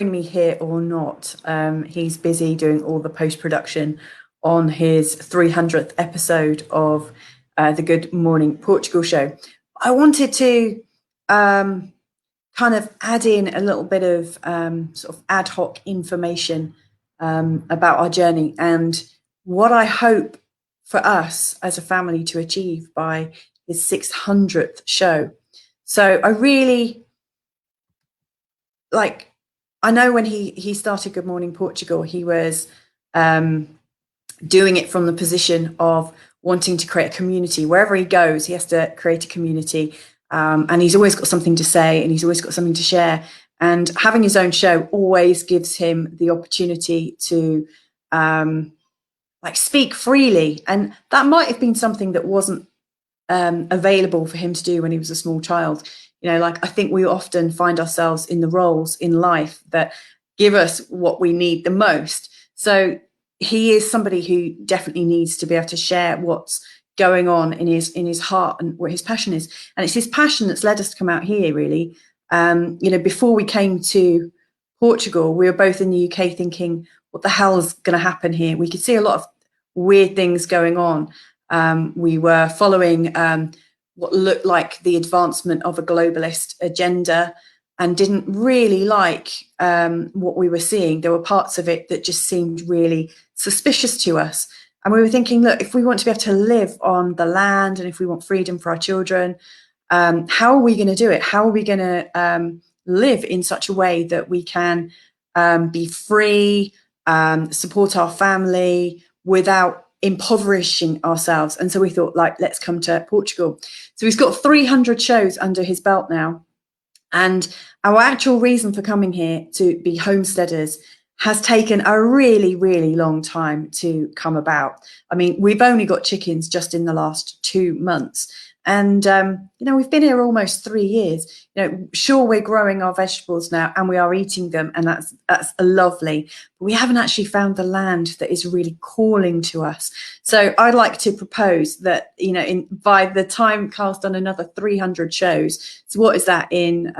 me here or not, he's busy doing all the post-production on his 300th episode of the Good Morning Portugal show. I wanted to kind of add in a little bit of sort of ad hoc information about our journey and what I hope for us as a family to achieve by his 600th show. So I really I know when he started Good Morning Portugal, he was doing it from the position of wanting to create a community. Wherever he goes, he has to create a community, and he's always got something to say, and he's always got something to share. And having his own show always gives him the opportunity to speak freely, and that might have been something that wasn't available for him to do when he was a small child. I think we often find ourselves in the roles in life that give us what we need the most. So he is somebody who definitely needs to be able to share what's going on in his heart and what his passion is. And it's his passion that's led us to come out here, really. Before we came to Portugal, we were both in the UK thinking, what the hell is going to happen here? We could see a lot of weird things going on. We were following what looked like the advancement of a globalist agenda and didn't really like what we were seeing. There were parts of it that just seemed really suspicious to us. And we were thinking, look, if we want to be able to live on the land and if we want freedom for our children, how are we going to do it? How are we going to live in such a way that we can be free, support our family without impoverishing ourselves? And so we thought, let's come to Portugal. So he's got 300 shows under his belt now. And our actual reason for coming here to be homesteaders has taken a really, really long time to come about. I mean, we've only got chickens just in the last 2 months. And, we've been here almost 3 years. Sure, we're growing our vegetables now and we are eating them, and that's lovely. But we haven't actually found the land that is really calling to us. So I'd like to propose that, by the time Carl's done another 300 shows, so what is that in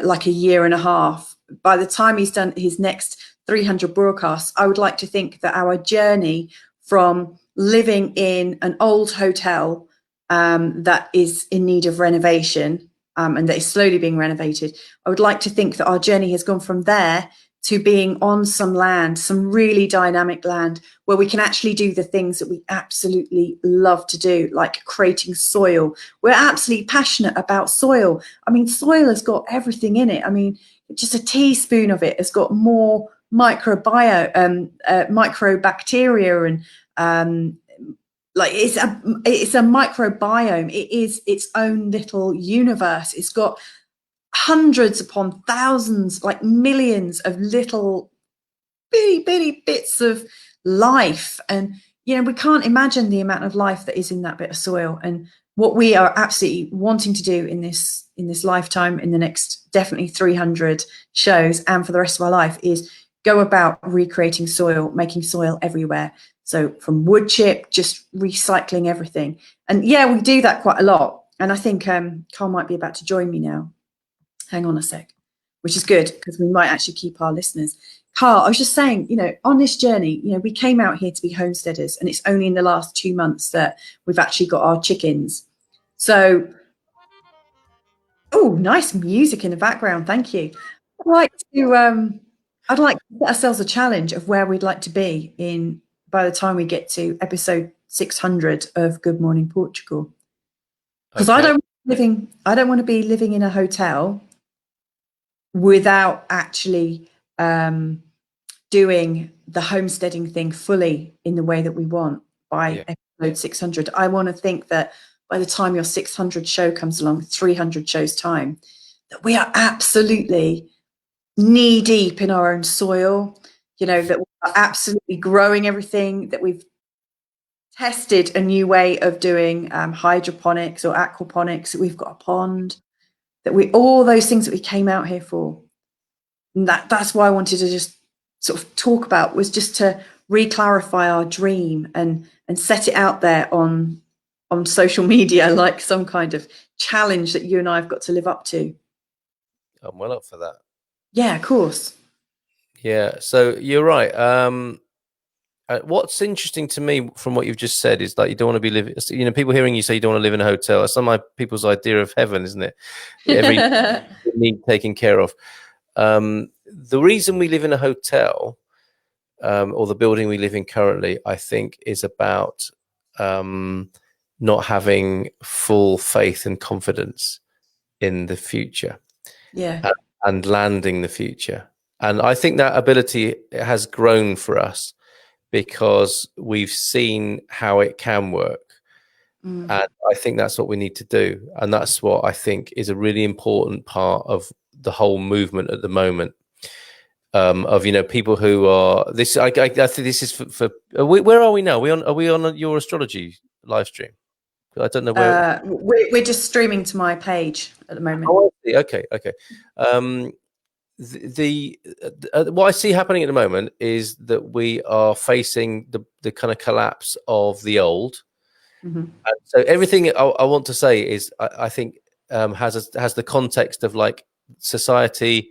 like a year and a half? By the time he's done his next 300 broadcasts, I would like to think that our journey from living in an old hotel that is in need of renovation and that is slowly being renovated, I would like to think that our journey has gone from there to being on some land, some really dynamic land where we can actually do the things that we absolutely love to do, like creating soil. We're absolutely passionate about soil. I mean, soil has got everything in it. I mean, just a teaspoon of it has got more microbacteria and it's a microbiome. It is its own little universe. It's got hundreds upon thousands, like millions of little bitty bits of life. And we can't imagine the amount of life that is in that bit of soil. And what we are absolutely wanting to do in this lifetime, in the next definitely 300 shows and for the rest of our life, is go about recreating soil, making soil everywhere. So from wood chip, just recycling everything. And yeah, we do that quite a lot. And I think Carl might be about to join me now. Hang on a sec, which is good because we might actually keep our listeners. Carl, I was just saying, on this journey, we came out here to be homesteaders, and it's only in the last 2 months that we've actually got our chickens. So, oh, nice music in the background. Thank you. I'd like to set ourselves a challenge of where we'd like to be by the time we get to episode 600 of Good Morning Portugal. Because I don't want to be living in a hotel without actually doing the homesteading thing fully in the way that we want by episode 600. I want to think that by the time your 600 show comes along, 300 shows time, that we are absolutely knee deep in our own soil, that we are absolutely growing everything, that we've tested a new way of doing hydroponics or aquaponics, that we've got a pond, that all those things that we came out here for. And that's why I wanted to just sort of talk about, was just to re-clarify our dream and set it out there on social media, like some kind of challenge that you and I have got to live up to. I'm well up for that. Yeah, of course. Yeah, so you're right. What's interesting to me from what you've just said is that you don't want to be living. You know, people hearing you say you don't want to live in a hotel. That's some of my people's idea of heaven, isn't it? Every need taken care of. The reason we live in a hotel, or the building we live in currently, I think, is about not having full faith and confidence in the future, Yeah. and landing the future. And I think that ability has grown for us because we've seen how it can work. Mm. And I think that's what we need to do. And that's what I think is a really important part of the whole movement at the moment. Of, you know, people who are this. I think this is where are we now? Are we on your astrology live stream? I don't know where. We're just streaming to my page at the moment. Oh, I see. Okay, okay. Um, what I see happening at the moment is that we are facing the kind of collapse of the old. Mm-hmm. And so everything I want to say is I think has the context of like society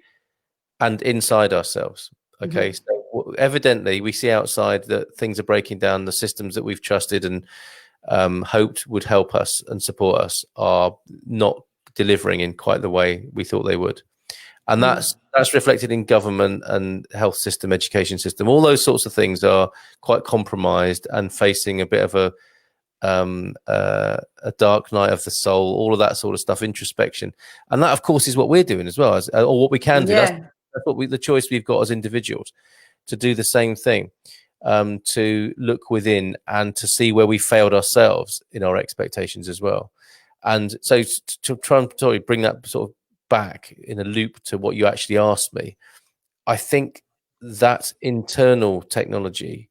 and inside ourselves. Okay, Mm-hmm. so evidently we see outside that things are breaking down. The systems that we've trusted and hoped would help us and support us are not delivering in quite the way we thought they would. And Mm. that's reflected in government and health system, education system. All those sorts of things are quite compromised and facing a bit of a dark night of the soul. All of that sort of stuff, introspection, and that, of course, is what we're doing as well, or what we can do. That's Yeah. what the choice we've got as individuals to do the same thing, to look within and to see where we failed ourselves in our expectations as well. And so to try and bring that sort of back in a loop to what you actually asked me, I think that internal technology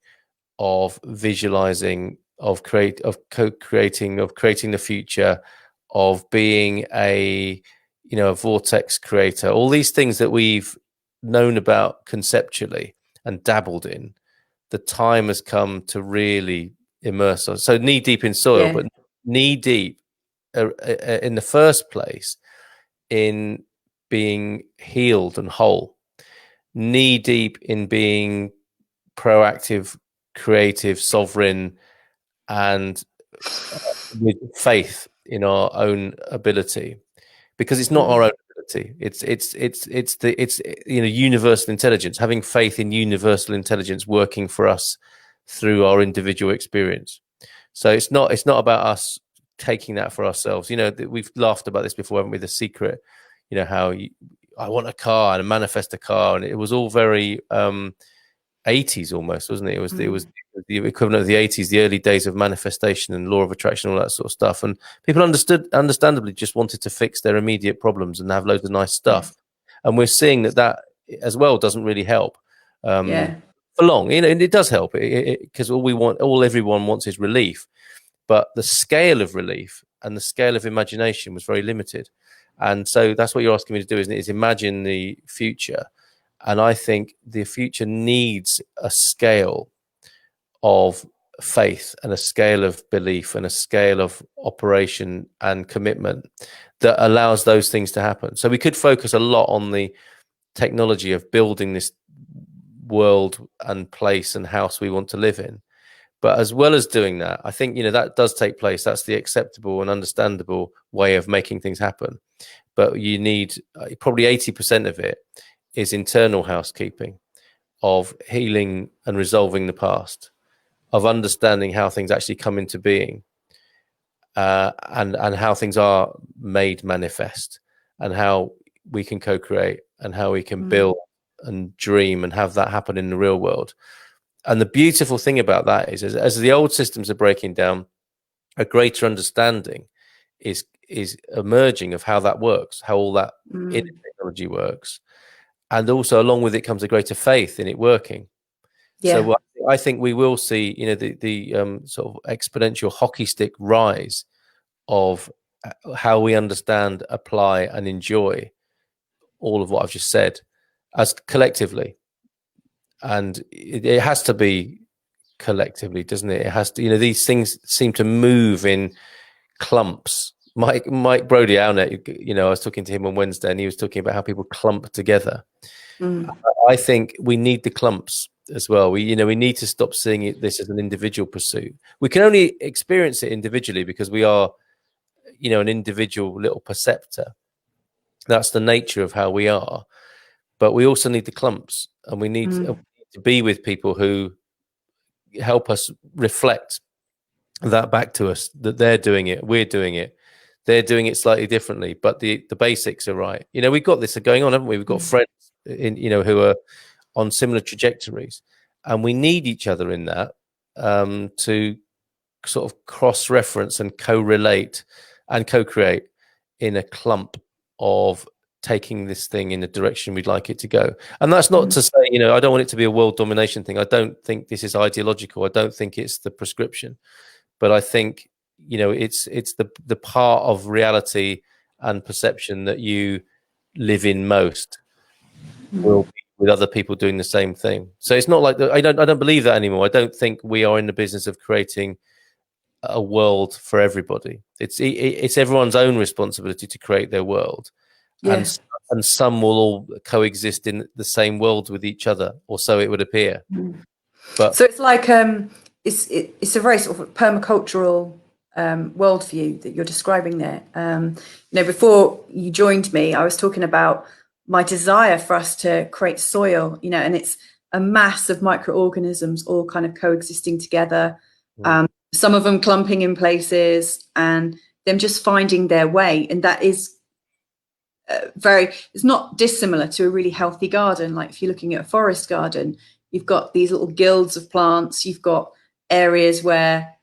of visualizing, of co-creating, of creating the future, of being a, you know, a vortex creator, all these things that we've known about conceptually and dabbled in, the time has come to really immerse us. So knee deep in soil, Yeah. but knee deep in the first place in being healed and whole, knee deep in being proactive, creative, sovereign, and with faith in our own ability, because it's not our Mm. own ability. It's you know, universal intelligence, having faith in universal intelligence working for us through our individual experience. So it's not about us taking that for ourselves. You know, we've laughed about this before, haven't we? The secret, you know, how I want a car and manifest a car, and it was all very 80s almost, wasn't it? It was Mm. the equivalent of the 80s, the early days of manifestation and law of attraction, all that sort of stuff. And people understandably just wanted to fix their immediate problems and have loads of nice Yeah. stuff. And we're seeing that as well doesn't really help Yeah. for long. You know, and it does help because all everyone wants is relief, but the scale of relief and the scale of imagination was very limited. And so that's what you're asking me to do, isn't it? Is imagine the future. And I think the future needs a scale of faith and a scale of belief and a scale of operation and commitment that allows those things to happen. So we could focus a lot on the technology of building this world and place and house we want to live in. But as well as doing that, I think, you know, that does take place. That's the acceptable and understandable way of making things happen. But you need probably 80% of it is internal housekeeping, of healing and resolving the past, of understanding how things actually come into being, and how things are made manifest, and how we can co-create, and how we can Mm. build and dream and have that happen in the real world. And the beautiful thing about that is, as the old systems are breaking down, a greater understanding is emerging of how that works, how all that Mm. technology works, and also along with it comes a greater faith in it working. Yeah. So I think we will see, you know, the sort of exponential hockey stick rise of how we understand, apply, and enjoy all of what I've just said as collectively. And it has to be collectively, doesn't it? It has to, you know, these things seem to move in clumps Mike Brodie, our net, I was talking to him on Wednesday, and he was talking about how people clump together. I think we need the clumps as well. We need to stop seeing this as an individual pursuit. We can only experience it individually because we are, an individual little perceptor. That's the nature of how we are. But we also need the clumps, and we need to be with people who help us reflect that back to us, that they're doing it, we're doing it. They're doing it slightly differently, but the basics are right. We've got this going on, haven't we? We've got friends who are on similar trajectories, and we need each other in that to sort of cross-reference and co-relate and co-create in a clump of taking this thing in the direction we'd like it to go. And that's not to say, I don't want it to be a world domination thing. I don't think this is ideological. I don't think it's the prescription, but I think it's the part of reality and perception that you live in most will be with other people doing the same thing. So it's not like I don't believe that anymore. I don't think we are in the business of creating a world for everybody. It's everyone's own responsibility to create their world. Yeah. And some will all coexist in the same world with each other, or so it would appear. But so it's like it's a very sort of permacultural worldview that you're describing there. Before you joined me, I was talking about my desire for us to create soil, and it's a mass of microorganisms all kind of coexisting together. Some of them clumping in places and them just finding their way. And that is it's not dissimilar to a really healthy garden. Like if you're looking at a forest garden, you've got these little guilds of plants. You've got areas where,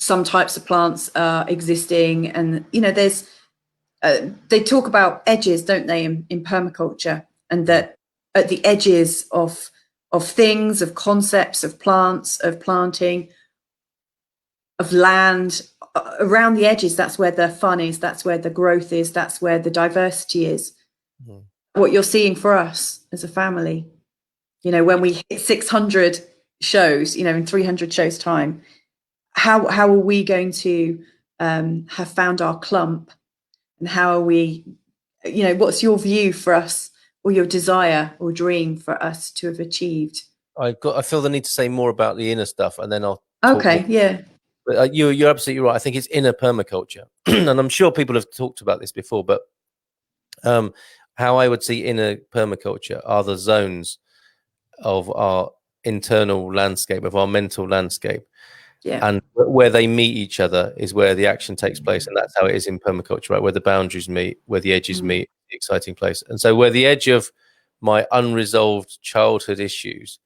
some types of plants are existing. And, there's, they talk about edges, don't they, in permaculture, and that at the edges of things, of concepts, of plants, of planting, of land, around the edges, that's where the fun is, that's where the growth is, that's where the diversity is. What you're seeing for us as a family, when we hit 600 shows, in 300 shows time, how are we going to have found our clump, and how are we, what's your view for us, or your desire or dream for us to have achieved? I feel the need to say more about the inner stuff, and then I'll okay yeah. But you're absolutely right. I think it's inner permaculture, and I'm sure people have talked about this before. But how I would see inner permaculture are the zones of our internal landscape, of our mental landscape, and where they meet each other is where the action takes place, and that's how it is in permaculture, right? Where the boundaries meet, where the edges meet, the exciting place. And so, where the edge of my unresolved childhood issues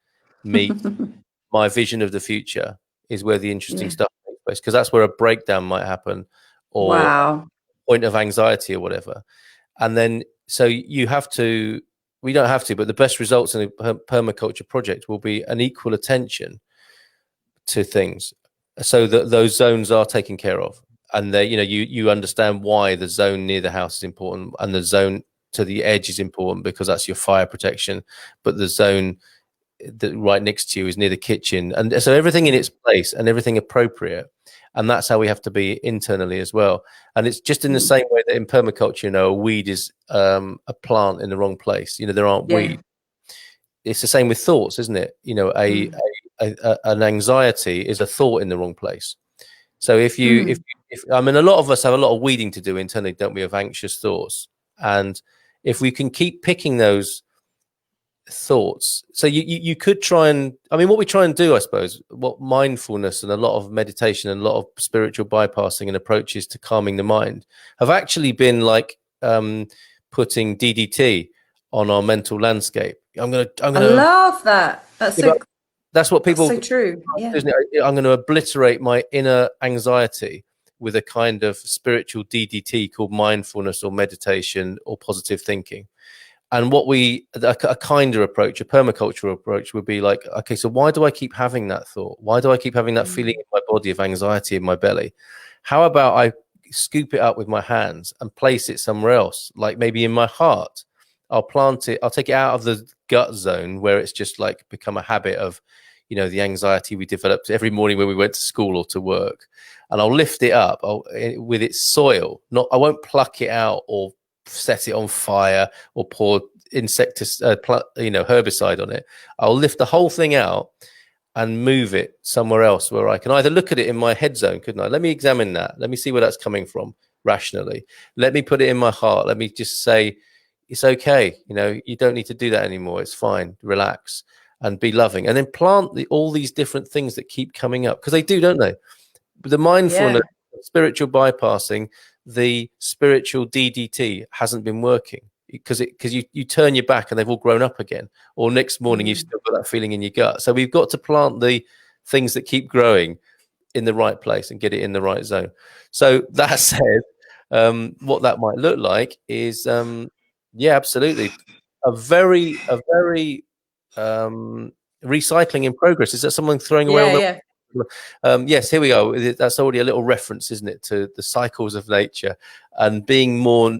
meet my vision of the future is where the interesting stuff takes place, because that's where a breakdown might happen, or a point of anxiety or whatever. And then so we don't have to, but the best results in a permaculture project will be an equal attention to things, so that those zones are taken care of, and they, you understand why the zone near the house is important, and the zone to the edge is important because that's your fire protection, but the zone that right next to you is near the kitchen, and so everything in its place and everything appropriate. And that's how we have to be internally as well. And it's just in the same way that in permaculture, a weed is a plant in the wrong place. There aren't weeds. It's the same with thoughts, isn't it? An anxiety is a thought in the wrong place. So if I mean, a lot of us have a lot of weeding to do internally, don't we, of anxious thoughts. And if we can keep picking those thoughts, so you could try and, I mean, what we try and do, I suppose, what mindfulness and a lot of meditation and a lot of spiritual bypassing and approaches to calming the mind have actually been like putting DDT on our mental landscape. I love that. That's what people. That's so true. Yeah. Isn't it? I'm going to obliterate my inner anxiety with a kind of spiritual DDT called mindfulness or meditation or positive thinking. And a kinder approach, a permacultural approach, would be like, okay, so why do I keep having that thought? Why do I keep having that feeling in my body of anxiety in my belly? How about I scoop it up with my hands and place it somewhere else, like maybe in my heart? I'll plant it. I'll take it out of the gut zone where it's just like become a habit of, you know, the anxiety we developed every morning when we went to school or to work, and I'll lift it up with its soil. I won't pluck it out or set it on fire or pour herbicide on it. I'll lift the whole thing out and move it somewhere else where I can either look at it in my head zone, couldn't I? Let me examine that. Let me see where that's coming from rationally. Let me put it in my heart. Let me just say, it's okay. You know, you don't need to do that anymore. It's fine. Relax and be loving. And then plant all these different things that keep coming up, because they do, don't they? The mindfulness, spiritual bypassing, the spiritual DDT hasn't been working because you turn your back and they've all grown up again, or next morning you've still got that feeling in your gut. So we've got to plant the things that keep growing in the right place and get it in the right zone. So that said, what that might look like is absolutely a very recycling in progress. Is that someone throwing away all the yes, here we go. That's already a little reference, isn't it, to the cycles of nature and being more,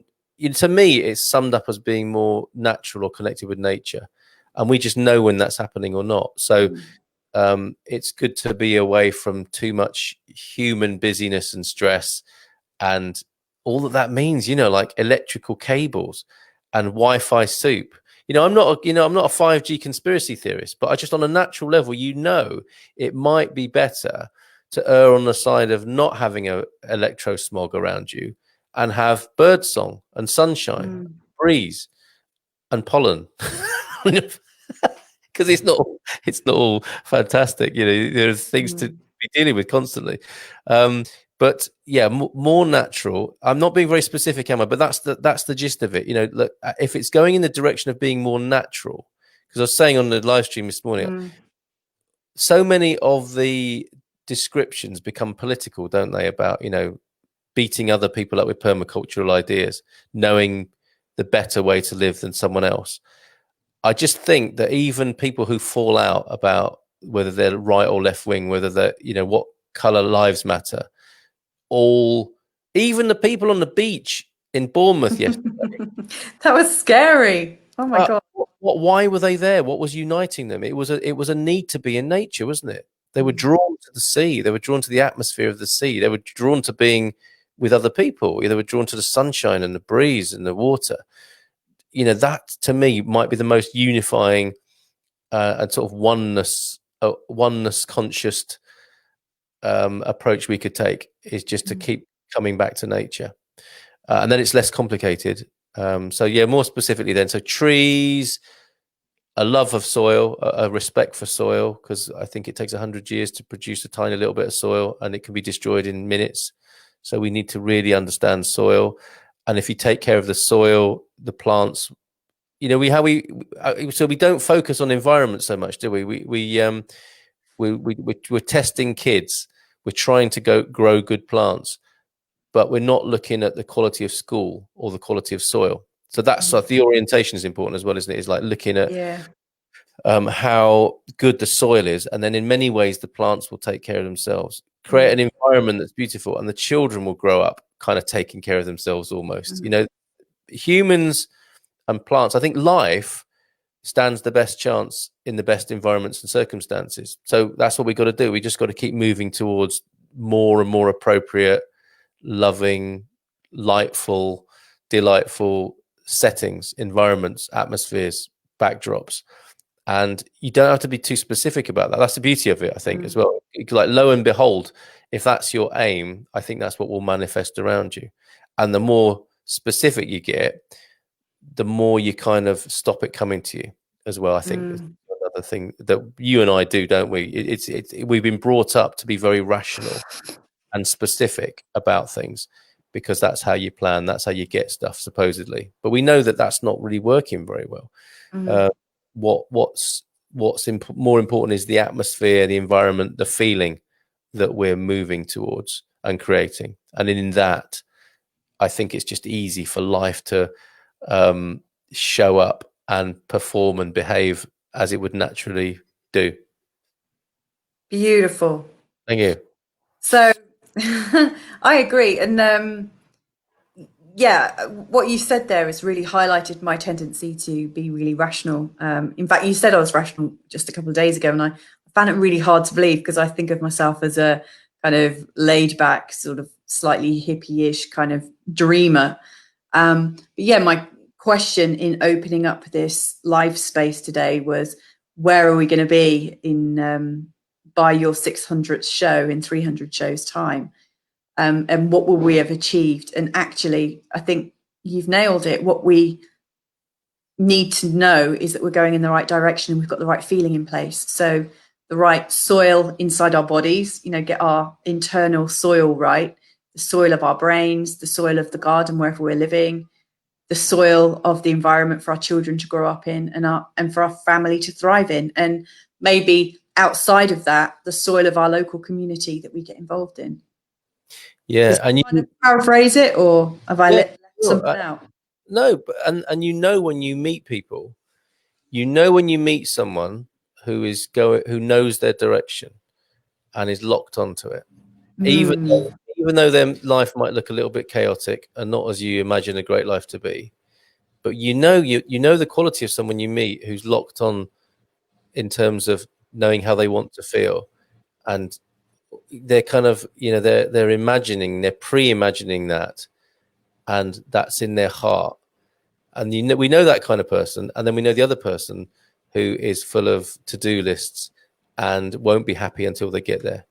to me, it's summed up as being more natural or connected with nature. And we just know when that's happening or not. So it's good to be away from too much human busyness and stress and all that means, you know, like electrical cables and Wi-Fi soup. You know, I'm not a 5G conspiracy theorist, but I just, on a natural level, you know, it might be better to err on the side of not having a electro smog around you and have bird song and sunshine, breeze and pollen. Because it's not all fantastic. You know, there's things to be dealing with constantly. But yeah, more natural. I'm not being very specific, Emma, but that's the gist of it. You know, look, if it's going in the direction of being more natural, because I was saying on the live stream this morning, so many of the descriptions become political, don't they? About, you know, beating other people up with permacultural ideas, knowing the better way to live than someone else. I just think that even people who fall out about whether they're right or left wing, whether they're, you know, what color lives matter, even the people on the beach in Bournemouth yesterday. That was scary. Oh my God. Why were they there? What was uniting them? It was a need to be in nature, wasn't it? They were drawn to the sea. They were drawn to the atmosphere of the sea. They were drawn to being with other people. They were drawn to the sunshine and the breeze and the water. You know, that to me might be the most unifying and sort of oneness conscious approach we could take, is just to keep coming back to nature, and then it's less complicated. So yeah, more specifically then, so trees, a love of soil, a respect for soil, because I think it takes 100 years to produce a tiny little bit of soil and it can be destroyed in minutes. So we need to really understand soil. And if you take care of the soil, the plants, you know, so we don't focus on environment so much, do we? We're testing kids. We're trying to grow good plants, but we're not looking at the quality of school or the quality of soil. So that's the orientation is important as well, isn't it? It's like looking at how good the soil is, and then in many ways the plants will take care of themselves. Create an environment that's beautiful, and the children will grow up kind of taking care of themselves almost. You know, humans and plants, I think life stands the best chance in the best environments and circumstances. So that's what we got to do. We just got to keep moving towards more and more appropriate, loving, delightful settings, environments, atmospheres, backdrops. And you don't have to be too specific about that. That's the beauty of it, I think, as well. Like, lo and behold, if that's your aim, I think that's what will manifest around you. And the more specific you get, the more you kind of stop it coming to you as well. I think is another thing that you and I do, don't we? We've been brought up to be very rational and specific about things, because that's how you plan, that's how you get stuff, supposedly. But we know that that's not really working very well. What's more important is the atmosphere, the environment, the feeling that we're moving towards and creating. And in that, I think it's just easy for life to show up and perform and behave as it would naturally do. Beautiful. Thank you. So I agree. And yeah, what you said there has really highlighted my tendency to be really rational. In fact, you said I was rational just a couple of days ago, and I found it really hard to believe, because I think of myself as a kind of laid back, sort of slightly hippie-ish kind of dreamer. But yeah, my question in opening up this live space today was, where are we going to be in by your 600th show in 300 shows time? And what will we have achieved? And actually, I think you've nailed it. What we need to know is that we're going in the right direction and we've got the right feeling in place. So the right soil inside our bodies, get our internal soil right, the soil of our brains, the soil of the garden wherever we're living, the soil of the environment for our children to grow up in, and for our family to thrive in. And maybe outside of that, the soil of our local community that we get involved in. Yeah, and you kind of paraphrase it, or have I left something out? No, but and when you meet people, when you meet someone who knows their direction and is locked onto it, even though their life might look a little bit chaotic and not as you imagine a great life to be, but you know the quality of someone you meet who's locked on in terms of knowing how they want to feel, and they're kind of they're pre-imagining that, and that's in their heart. And we know that kind of person, and then we know the other person who is full of to-do lists and won't be happy until they get there.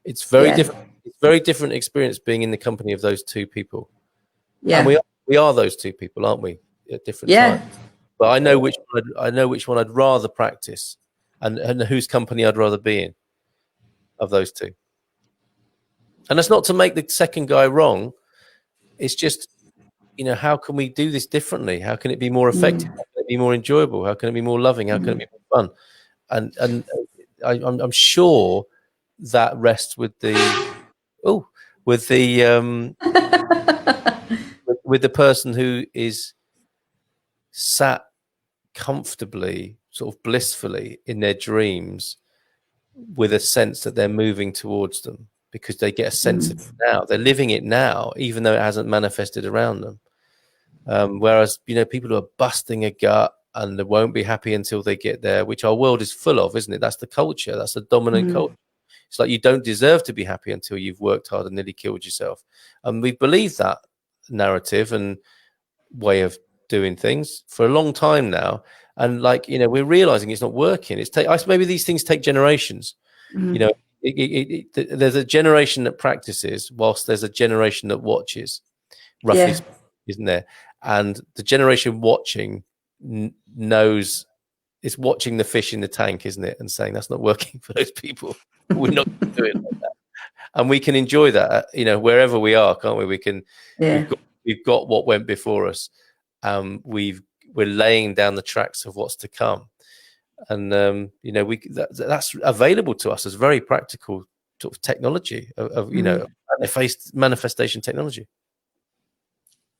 It's very different. It's very different experience being in the company of those two people. Yeah, and we are those two people, aren't we? At different times. But I know which one I'd rather practice, and whose company I'd rather be in of those two. And that's not to make the second guy wrong. It's just, how can we do this differently? How can it be more effective? How can it be more enjoyable? How can it be more loving? How can it be more fun? And I'm sure that rests with the with the person who is sat comfortably, sort of blissfully in their dreams, with a sense that they're moving towards them, because they get a sense of it now. They're living it now, even though it hasn't manifested around them. Whereas, people who are busting a gut and they won't be happy until they get there, which our world is full of, isn't it? That's the culture. That's the dominant culture. It's like you don't deserve to be happy until you've worked hard and nearly killed yourself. And we believe that narrative and way of doing things for a long time now. And we're realizing it's not working. Maybe these things take generations. There's a generation that practices whilst there's a generation that watches, roughly, isn't there? And the generation watching knows it's watching the fish in the tank, isn't it? And saying that's not working for those people. We're not going to do it like that. And we can enjoy that, wherever we are, can't we? We can. We've got what went before us. We're laying down the tracks of what's to come, and that's available to us as very practical sort of technology of manifestation technology.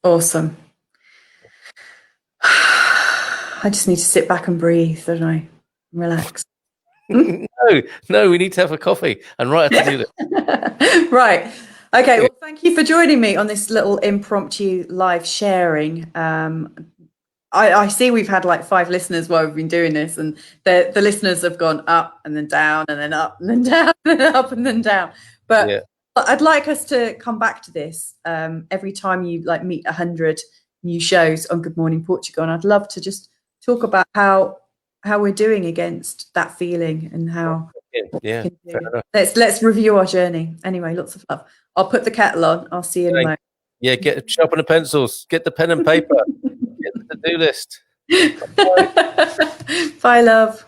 Awesome. I just need to sit back and breathe, don't I? Relax. No, we need to have a coffee and write a to-do list. Right. Okay. Well, thank you for joining me on this little impromptu live sharing. I see we've had like 5 listeners while we've been doing this, and the listeners have gone up and then down and then up and then down and then up and then down. But I'd like us to come back to this every time you meet 100 new shows on Good Morning Portugal, and I'd love to just talk about how we're doing against that feeling and how. Yeah. Let's review our journey. Anyway, lots of love. I'll put the kettle on. I'll see you in a moment. Yeah, sharpen the pencils, get the pen and paper, get the to-do list. Bye, love.